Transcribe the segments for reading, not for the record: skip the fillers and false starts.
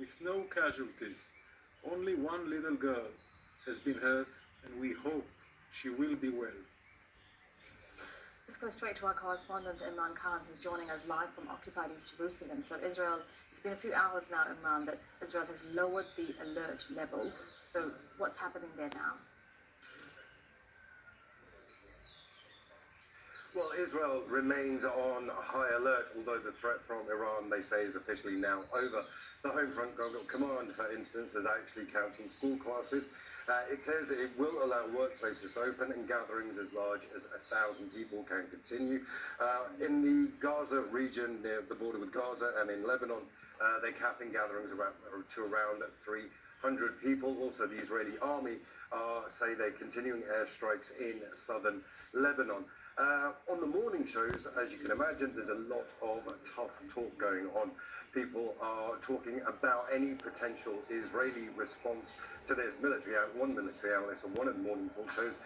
with no casualties. Only one little girl has been hurt, and we hope she will be well. Let's go straight to our correspondent Imran Khan, who's joining us live from occupied East Jerusalem. So Israel, it's been a few hours now, Imran, that Israel has lowered the alert level. So what's happening there now? Well, Israel remains on high alert, although the threat from Iran, they say, is officially now over. The Home Front Command, for instance, has actually cancelled school classes. It says it will allow workplaces to open and gatherings as large as 1,000 people can continue. In the Gaza region, near the border with Gaza, and in Lebanon, they're capping gatherings to around 300 people. Also, the Israeli army say they're continuing airstrikes in southern Lebanon. On the morning shows, as you can imagine, there's a lot of tough talk going on. People are talking about any potential Israeli response to this. One military analyst on one of the morning talk shows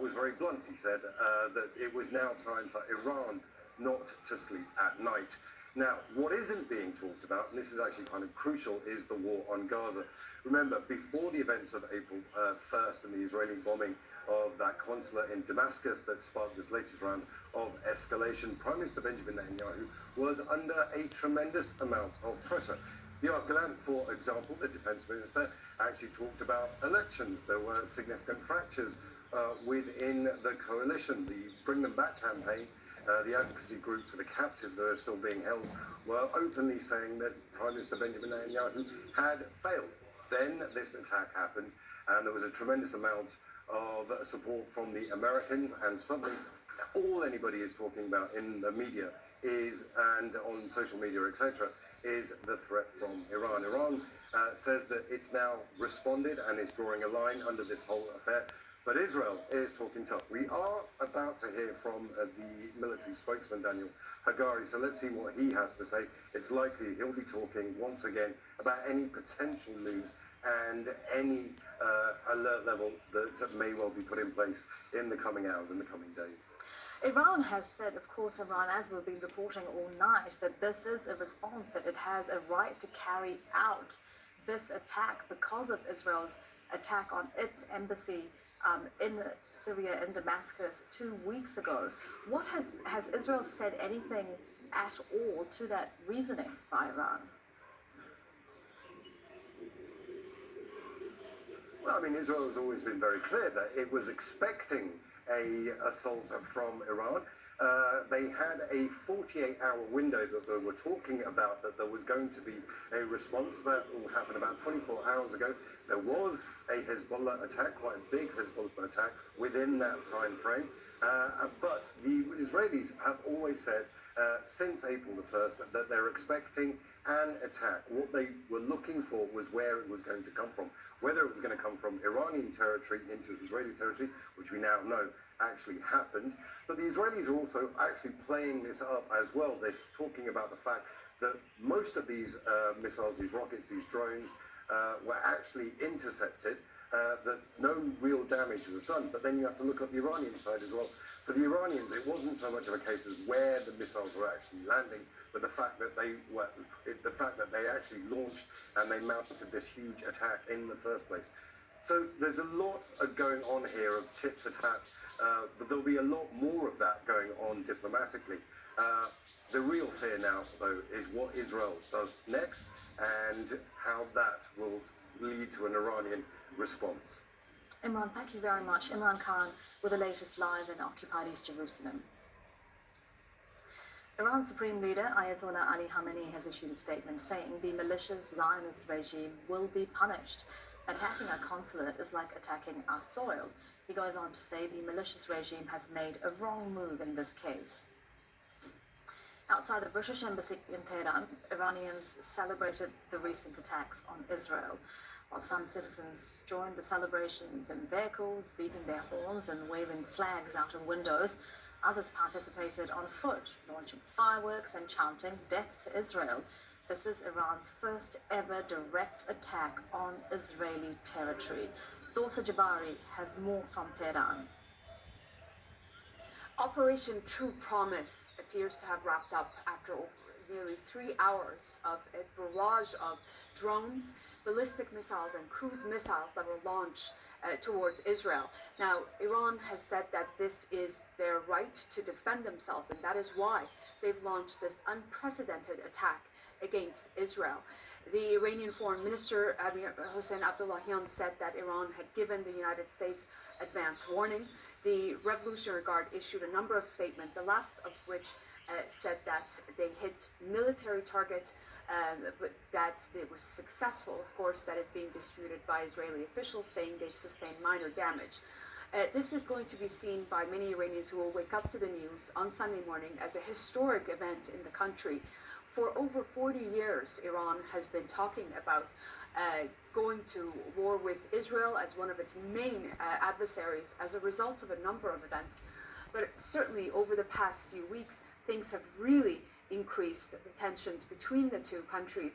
was very blunt. He said that it was now time for Iran not to sleep at night. Now, what isn't being talked about, and this is actually kind of crucial, is the war on Gaza. Remember, before the events of April 1st and the Israeli bombing of that consulate in Damascus that sparked this latest round of escalation, Prime Minister Benjamin Netanyahu was under a tremendous amount of pressure. Yoav Gallant, for example, the defense minister, actually talked about elections. There were significant fractures within the coalition. The Bring Them Back campaign, the advocacy group for the captives that are still being held, were openly saying that Prime Minister Benjamin Netanyahu had failed. Then this attack happened, and there was a tremendous amount of support from the Americans, and suddenly all anybody is talking about in the media is, and on social media, etc., is the threat from Iran. Iran says that it's now responded and is drawing a line under this whole affair. But Israel is talking tough. We are about to hear from the military spokesman, Daniel Hagari, so let's see what he has to say. It's likely he'll be talking once again about any potential moves and any alert level that may well be put in place in the coming hours, in the coming days. Iran has said, of course, Iran, as we've been reporting all night, that this is a response, that it has a right to carry out this attack because of Israel's attack on its embassy in Syria, in Damascus, 2 weeks ago. What has Israel said anything at all to that reasoning by Iran? Well, I mean, Israel has always been very clear that it was expecting an assault from Iran. They had a 48-hour window that they were talking about, that there was going to be a response. That all happened about 24 hours ago. There was a Hezbollah attack, quite a big Hezbollah attack within that time frame. But the Israelis have always said since April the 1st that they're expecting an attack. What they were looking for was where it was going to come from. Whether it was going to come from Iranian territory into Israeli territory, which we now know actually happened. But the Israelis are also actually playing this up as well. They're talking about the fact that most of these missiles, these rockets, these drones, were actually intercepted, that no real damage was done. But then you have to look at the Iranian side as well. For the Iranians, it wasn't so much of a case of where the missiles were actually landing, but the fact that they actually launched and they mounted this huge attack in the first place. So there's a lot going on here of tit for tat, but there'll be a lot more of that going on diplomatically. The real fear now, though, is what Israel does next and how that will lead to an Iranian response. Imran, thank you very much. Imran Khan with the latest live in occupied East Jerusalem. Iran's Supreme Leader Ayatollah Ali Khamenei has issued a statement saying the malicious Zionist regime will be punished. Attacking our consulate is like attacking our soil. He goes on to say the malicious regime has made a wrong move in this case. Outside the British embassy in Tehran, Iranians celebrated the recent attacks on Israel. While some citizens joined the celebrations in vehicles, beating their horns and waving flags out of windows, others participated on foot, launching fireworks and chanting "Death to Israel." This is Iran's first ever direct attack on Israeli territory. Dosa Jabari has more from Tehran. Operation True Promise appears to have wrapped up after nearly 3 hours of a barrage of drones, ballistic missiles, and cruise missiles that were launched towards Israel. Now, Iran has said that this is their right to defend themselves, and that is why they've launched this unprecedented attack against Israel. The Iranian Foreign Minister Amir Hossein Abdullahian said that Iran had given the United States advance warning. The Revolutionary Guard issued a number of statements, the last of which said that they hit military target, but that it was successful. Of course, that is being disputed by Israeli officials, saying they've sustained minor damage. This is going to be seen by many Iranians who will wake up to the news on Sunday morning as a historic event in the country. For over 40 years, Iran has been talking about going to war with Israel as one of its main adversaries as a result of a number of events. But certainly over the past few weeks, things have really increased the tensions between the two countries.